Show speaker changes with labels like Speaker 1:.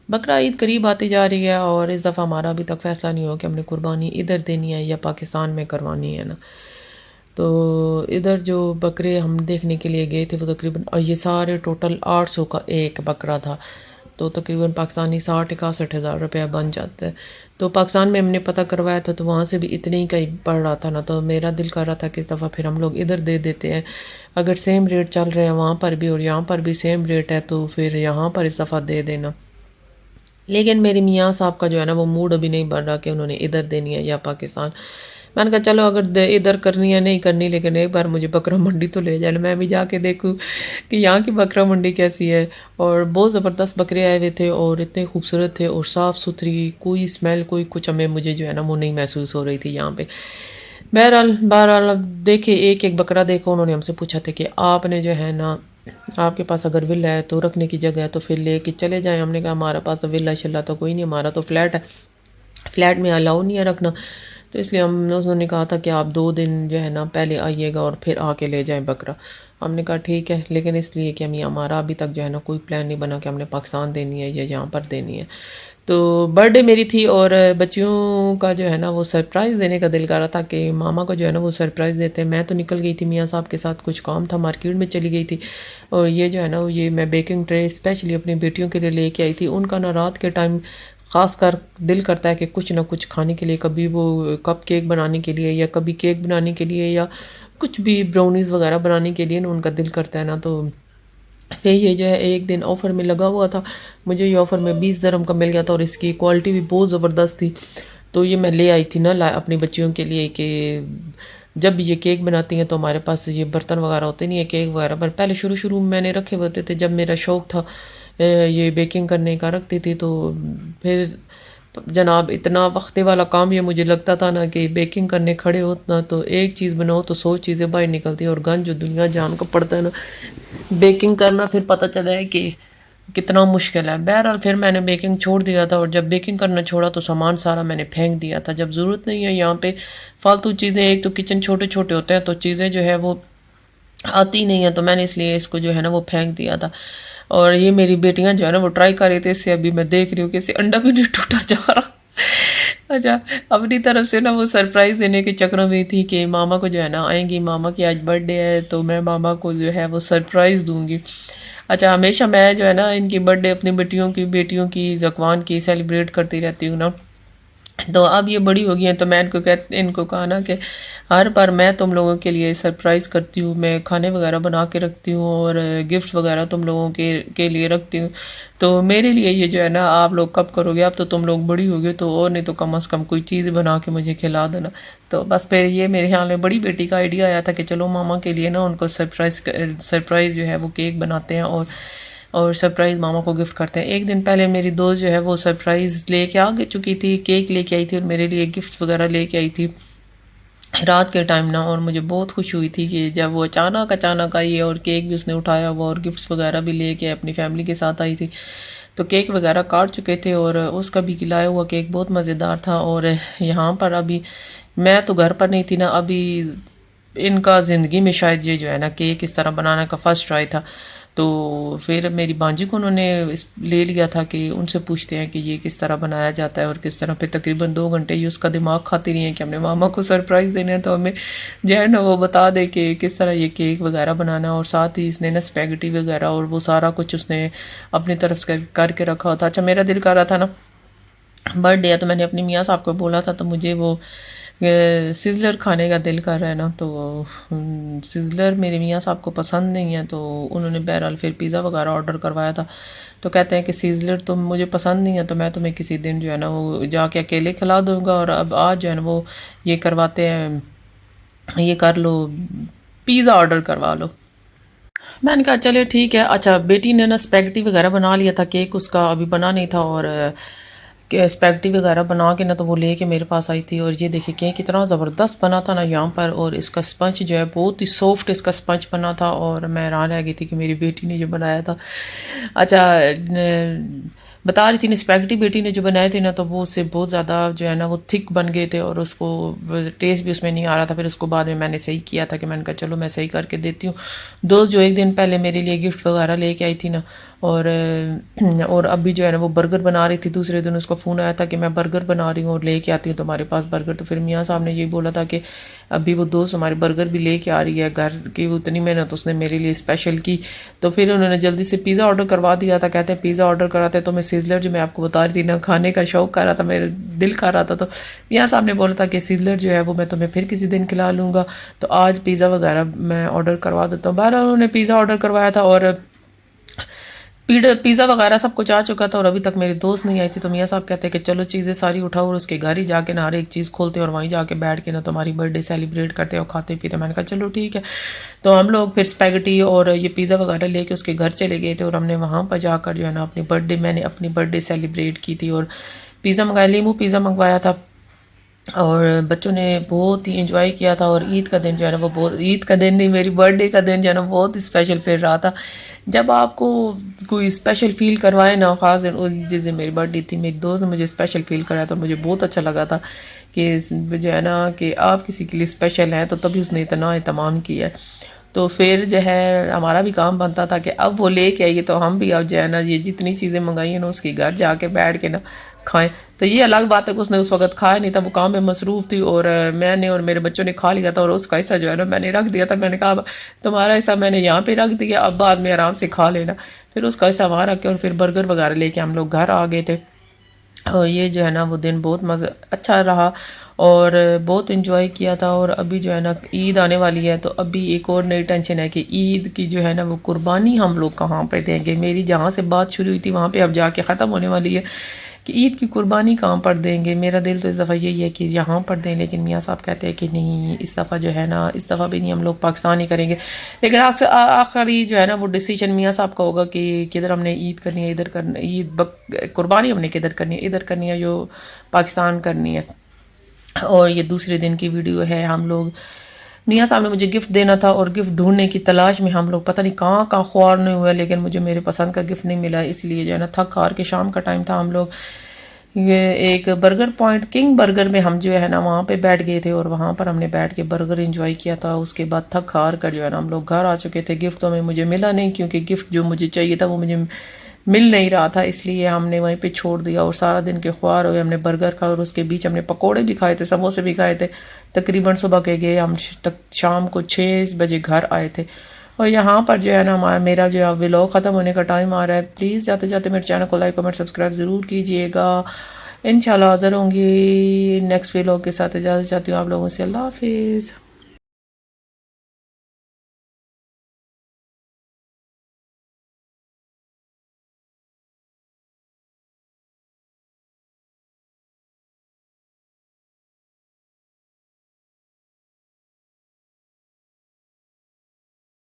Speaker 1: بقرہ عید قریب آتی جا رہی ہے اور اس دفعہ ہمارا ابھی تک فیصلہ نہیں ہوا کہ ہم نے قربانی ادھر دینی ہے یا پاکستان میں کروانی ہے نا. تو ادھر جو بکرے ہم دیکھنے کے لیے گئے تھے وہ تقریباً، اور یہ سارے ٹوٹل 800 کا ایک بکرا تھا، تو تقریباً پاکستانی 60-61 ہزار روپیہ بن جاتا ہے. تو پاکستان میں ہم نے پتہ کروایا تھا تو وہاں سے بھی اتنے ہی کا ہی پڑ رہا تھا نا، تو میرا دل کر رہا تھا کہ اس دفعہ پھر ہم لوگ ادھر دے دیتے ہیں. اگر سیم ریٹ چل رہے ہیں وہاں پر بھی اور یہاں پر بھی سیم ریٹ ہے تو پھر یہاں پر اس دفعہ دے دینا. لیکن میرے میاں صاحب کا جو ہے نا وہ موڈ ابھی نہیں بن رہا کہ انہوں نے ادھر دینی ہے یا پاکستان. میں نے کہا چلو اگر ادھر کرنی ہے نہیں کرنی، لیکن ایک بار مجھے بکرا منڈی تو لے جانا، میں بھی جا کے دیکھوں کہ یہاں کی بکرا منڈی کیسی ہے. اور بہت زبردست بکرے آئے ہوئے تھے اور اتنے خوبصورت تھے اور صاف ستھری، کوئی اسمیل کوئی کچھ ہمیں مجھے جو ہے نا وہ نہیں محسوس ہو رہی تھی یہاں پہ. بہرحال اب دیکھے ایک ایک بکرا دیکھو. انہوں نے ہم سے پوچھا تھا کہ آپ نے جو ہے نا، آپ کے پاس اگر ولا ہے تو رکھنے کی جگہ ہے تو پھر لے کے چلے جائیں. ہم نے کہا ہمارا پاس ولا شلا تو کوئی نہیں، ہمارا تو فلیٹ ہے، فلیٹ میں الاؤ نہیں ہے رکھنا. تو اس لیے انہوں نے کہا تھا کہ آپ 2 دن جو ہے نا پہلے آئیے گا اور پھر آ کے لے جائیں بکرا. ہم نے کہا ٹھیک ہے، لیکن اس لیے کہ ہمارا ابھی تک جو ہے نا کوئی پلان نہیں بنا کہ ہم نے پاکستان دینی ہے یا یہاں پر دینی ہے. تو برتھ ڈے میری تھی اور بچیوں کا جو ہے نا وہ سرپرائز دینے کا دل کر رہا تھا کہ ماما کو جو ہے نا وہ سرپرائز دیتے ہیں. میں تو نکل گئی تھی میاں صاحب کے ساتھ، کچھ کام تھا مارکیٹ میں چلی گئی تھی. اور یہ جو ہے نا یہ میں بیکنگ ٹرے اسپیشلی اپنی بیٹیوں کے لیے لے کے آئی تھی. ان کا نا رات کے ٹائم خاص کر دل کرتا ہے کہ کچھ نہ کچھ کھانے کے لیے، کبھی وہ کپ کیک بنانے کے لیے یا کبھی کیک بنانے کے لیے یا کچھ بھی براؤنیز وغیرہ بنانے کے لیے نا ان کا دل کرتا ہے نا. تو پھر یہ جو ہے ایک دن آفر میں لگا ہوا تھا، مجھے یہ آفر میں 20 درہم کا مل گیا تھا اور اس کی کوالٹی بھی بہت زبردست تھی. تو یہ میں لے آئی تھی نا اپنی بچیوں کے لیے کہ جب بھی یہ کیک بناتی ہیں تو ہمارے پاس یہ برتن وغیرہ ہوتے نہیں ہیں کیک وغیرہ پر. پہلے شروع میں نے رکھے ہوتے تھے جب میرا شوق تھا یہ بیکنگ کرنے کا رکھتی تھی. تو پھر جناب اتنا وقتے والا کام یہ مجھے لگتا تھا نا کہ بیکنگ کرنے کھڑے ہونا تو ایک چیز بناؤ تو 100 چیزیں باہر نکلتی ہیں اور گن جو دنیا جان کو پڑتا ہے نا بیکنگ کرنا، پھر پتہ چلا ہے کہ کتنا مشکل ہے. بہرحال پھر میں نے بیکنگ چھوڑ دیا تھا اور جب بیکنگ کرنا چھوڑا تو سامان سارا میں نے پھینک دیا تھا. جب ضرورت نہیں ہے یہاں پہ فالتو چیزیں، ایک تو کچن چھوٹے چھوٹے ہوتے ہیں تو چیزیں جو ہے وہ آتی نہیں ہیں، تو میں نے اس لیے اس کو جو ہے نا وہ پھینک دیا تھا. اور یہ میری بیٹیاں جو ہے نا وہ ٹرائی کر رہی تھے، اس سے ابھی میں دیکھ رہی ہوں کہ اس سے انڈا بھی نہیں ٹوٹا جا رہا. اچھا، اپنی طرف سے نا وہ سرپرائز دینے کے چکروں میں تھی کہ ماما کو جو ہے نا آئیں گی، ماما کی آج برتھ ڈے ہے تو میں ماما کو جو ہے وہ سرپرائز دوں گی. اچھا، ہمیشہ میں جو ہے نا ان کی برتھ ڈے اپنی بیٹیوں کی زکوان کی سیلیبریٹ کرتی رہتی ہوں نا. تو اب یہ بڑی ہو گئی ہیں تو میں ان کو کہا نا کہ ہر بار میں تم لوگوں کے لیے سرپرائز کرتی ہوں، میں کھانے وغیرہ بنا کے رکھتی ہوں اور گفٹ وغیرہ تم لوگوں کے لیے رکھتی ہوں. تو میرے لیے یہ جو ہے نا آپ لوگ کب کرو گے؟ اب تو تم لوگ بڑی ہو گئے تو، اور نہیں تو کم از کم کوئی چیز بنا کے مجھے کھلا دینا. تو بس پھر یہ میرے خیال میں بڑی بیٹی کا آئیڈیا آیا تھا کہ چلو ماما کے لیے نا ان کو سرپرائز جو ہے وہ کیک بناتے ہیں اور سرپرائز ماما کو گفٹ کرتے ہیں. ایک دن پہلے میری دوست جو ہے وہ سرپرائز لے کے آ چکی تھی، کیک لے کے آئی تھی اور میرے لیے گفٹس وغیرہ لے کے آئی تھی رات کے ٹائم نا. اور مجھے بہت خوشی ہوئی تھی کہ جب وہ اچانک آئی اور کیک بھی اس نے اٹھایا ہوا اور گفٹس وغیرہ بھی لے کے اپنی فیملی کے ساتھ آئی تھی. تو کیک وغیرہ کاٹ چکے تھے اور اس کا بھی کھلایا ہوا کیک بہت مزیدار تھا. اور یہاں پر ابھی میں تو گھر پر نہیں تھی نا، ابھی ان کا زندگی میں شاید یہ جو ہے نا کیک اس طرح بنانا کا فرسٹ ٹرائی تھا. تو پھر میری بانجی کو انہوں نے لے لیا تھا کہ ان سے پوچھتے ہیں کہ یہ کس طرح بنایا جاتا ہے اور کس طرح. پھر تقریباً 2 گھنٹے یہ اس کا دماغ کھاتی رہی ہیں کہ ہم نے ماما کو سرپرائز دینا ہے تو ہمیں جو ہے نا وہ بتا دے کہ کس طرح یہ کیک وغیرہ بنانا. اور ساتھ ہی اس نے نا اسپیگٹی وغیرہ اور وہ سارا کچھ اس نے اپنی طرف سے کر کے رکھا ہوتا. اچھا، میرا دل کر رہا تھا نا برتھ ڈے ہے تو میں نے اپنی میاں صاحب کو بولا تھا تو مجھے وہ سزلر کھانے کا دل کر رہا ہے نا. تو سزلر میرے میاں صاحب کو پسند نہیں ہے تو انہوں نے بہرحال پھر پیزا وغیرہ آرڈر کروایا تھا. تو کہتے ہیں کہ سیزلر تو مجھے پسند نہیں ہے تو میں تمہیں کسی دن جو ہے نا وہ جا کے اکیلے کھلا دوں گا. اور اب آج جو ہے نا وہ یہ کرواتے ہیں، یہ کر لو، پیزا آرڈر کروا لو. میں نے کہا چلے ٹھیک ہے. اچھا، بیٹی نے نا اسپیگٹی وغیرہ بنا لیا تھا، کیک اس کا ابھی بنا نہیں تھا. اور کہ اسپیگٹی وغیرہ بنا کے نا تو وہ لے کے میرے پاس آئی تھی. اور یہ دیکھیں کیک کتنا زبردست بنا تھا نا یہاں پر. اور اس کا اسپنج جو ہے بہت ہی سافٹ اس کا اسپنج بنا تھا اور میں حیران رہ گئی تھی کہ میری بیٹی نے یہ بنایا تھا. اچھا، بتا رہی تھی اسپیگٹی بیٹی نے جو بنائے تھے نا تو وہ اس سے بہت زیادہ جو ہے نا وہ تھک بن گئے تھے اور اس کو ٹیسٹ بھی اس میں نہیں آ رہا تھا. پھر اس کو بعد میں نے صحیح کیا تھا کہ میں نے کہا چلو میں صحیح کر کے دیتی ہوں. دوست جو ایک دن پہلے میرے لیے گفٹ وغیرہ لے کے آئی تھی نا اور اب بھی جو ہے نا وہ برگر بنا رہی تھی. دوسرے دن اس کو فون آیا تھا کہ میں برگر بنا رہی ہوں اور لے کے آتی ہوں تمہارے پاس برگر. تو پھر میاں صاحب نے یہی بولا تھا کہ ابھی وہ دوست ہمارے برگر بھی لے کے آ رہی ہے گھر کی. وہ اتنی محنت اس نے میرے لیے اسپیشل کی. تو پھر انہوں نے جلدی سے پیزا آرڈر کروا دیا تھا. کہتے ہیں پیزا آرڈر کراتے تو میں سیزلر جو میں آپ کو بتا رہی تھی نا کھانے کا شوق کر رہا تھا, میرے دل کر رہا تھا. تو میاں صاحب نے بولا تھا کہ سیزلر جو ہے وہ میں تمہیں پھر کسی دن کھلا لوں گا, تو آج پیزا وغیرہ میں آرڈر کروا دیتا ہوں. بہرحال انہوں نے پیزا آرڈر کروایا تھا اور پیزا وغیرہ سب کچھ آ چکا تھا اور ابھی تک میری دوست نہیں آئی تھی. تو میاں صاحب کہتے ہیں کہ چلو چیزیں ساری اٹھاؤ اور اس کے گھر ہی جا کے نا ہر ایک چیز کھولتے اور وہیں جا کے بیٹھ کے نا تمہاری برتھ ڈے سیلیبریٹ کرتے اور کھاتے پیتے. میں نے کہا چلو ٹھیک ہے. تو ہم لوگ پھر اسپیگٹی اور یہ پیزا وغیرہ لے کے اس کے گھر چلے گئے تھے اور ہم نے وہاں پر جا کر جو ہے نا اپنی برتھ ڈے میں نے اپنی برتھ ڈے سیلیبریٹ کی تھی. اور پیزا منگایا, لیمو پیزا منگوایا تھا اور بچوں نے بہت ہی انجوائے کیا تھا. اور عید کا دن جو ہے نا وہ بہت, عید کا دن نہیں میری برتھ ڈے کا دن جو ہے نا بہت اسپیشل پھر رہا تھا. جب آپ کو کوئی اسپیشل فیل کروائے نا, خاص دن جس دن میری برتھ ڈے تھی میری دوست نے مجھے اسپیشل فیل کرایا تو مجھے بہت اچھا لگا تھا کہ جو ہے نا کہ آپ کسی کے لیے اسپیشل ہیں تو تبھی اس نے اتنا اہتمام کیا. تو پھر جو ہے ہمارا بھی کام بنتا تھا کہ اب وہ لے کے آئیے تو ہم بھی اب جو ہے نا یہ جتنی چیزیں منگائی ہیں نا اس کے گھر جا کے بیٹھ کے نا کھائیں. تو یہ الگ بات ہے کہ اس نے اس وقت کھایا نہیں تھا, وہ کام میں مصروف تھی اور میں نے اور میرے بچوں نے کھا لیا تھا اور اس کا حصہ جو ہے نا میں نے رکھ دیا تھا. میں نے کہا تمہارا حصہ میں نے یہاں پہ رکھ دیا, اب بعد میں آرام سے کھا لینا. پھر اس کا حصہ وہاں رکھ کے اور پھر برگر وغیرہ لے کے ہم لوگ گھر آ گئے تھے. اور یہ جو ہے نا وہ دن بہت اچھا رہا اور بہت انجوائے کیا تھا. اور ابھی جو ہے نا عید آنے والی ہے تو ابھی ایک اور نئی ٹینشن ہے کہ عید کی جو ہے نا وہ قربانی ہم لوگ کہاں پہ دیں گے. میری جہاں سے بات شروع ہوئی تھی وہاں پہ اب جا کے ختم ہونے والی ہے کہ عید کی قربانی کہاں پر دیں گے. میرا دل تو اس دفعہ یہی ہے کہ یہاں پر دیں, لیکن میاں صاحب کہتے ہیں کہ نہیں اس دفعہ جو ہے نا اس دفعہ بھی نہیں, ہم لوگ پاکستان ہی کریں گے. لیکن آخری جو ہے نا وہ ڈیسیجن میاں صاحب کا ہوگا کہ کدھر ہم نے عید کرنی ہے, ادھر کرنا عید قربانی ہم نے کدھر کرنی ہے, ادھر کرنی ہے جو پاکستان کرنی ہے. اور یہ دوسرے دن کی ویڈیو ہے. ہم لوگ میاں صاحب نے مجھے گفٹ دینا تھا اور گفٹ ڈھونڈنے کی تلاش میں ہم لوگ پتہ نہیں کہاں کہاں خوار نہیں ہوئے, لیکن مجھے میرے پسند کا گفٹ نہیں ملا. اس لیے جو ہے نا تھک ہار کے شام کا ٹائم تھا, ہم لوگ یہ ایک برگر پوائنٹ کنگ برگر میں ہم جو ہے نا وہاں پہ بیٹھ گئے تھے اور وہاں پر ہم نے بیٹھ کے برگر انجوائے کیا تھا. اس کے بعد تھک ہار کر جو ہے نا ہم لوگ گھر آ چکے تھے. گفٹ تو مجھے ملا نہیں کیونکہ گفٹ جو مجھے چاہیے تھا وہ مجھے مل نہیں رہا تھا, اس لیے ہم نے وہیں پہ چھوڑ دیا. اور سارا دن کے خوار ہوئے, ہم نے برگر کھا اور اس کے بیچ ہم نے پکوڑے بھی کھائے تھے, سموسے بھی کھائے تھے. تقریباً صبح کے گئے ہم شام کو 6 بجے گھر آئے تھے. اور یہاں پر جو ہے نا میرا جو ہے ولاگ ختم ہونے کا ٹائم آ رہا ہے. پلیز جاتے جاتے میرے چینل کو لائک کمنٹ سبسکرائب ضرور کیجیے گا. انشاءاللہ حاضر ہوں گی نیکسٹ ولاگ کے ساتھ. اجازت چاہتی ہوں آپ لوگوں سے. اللہ حافظ.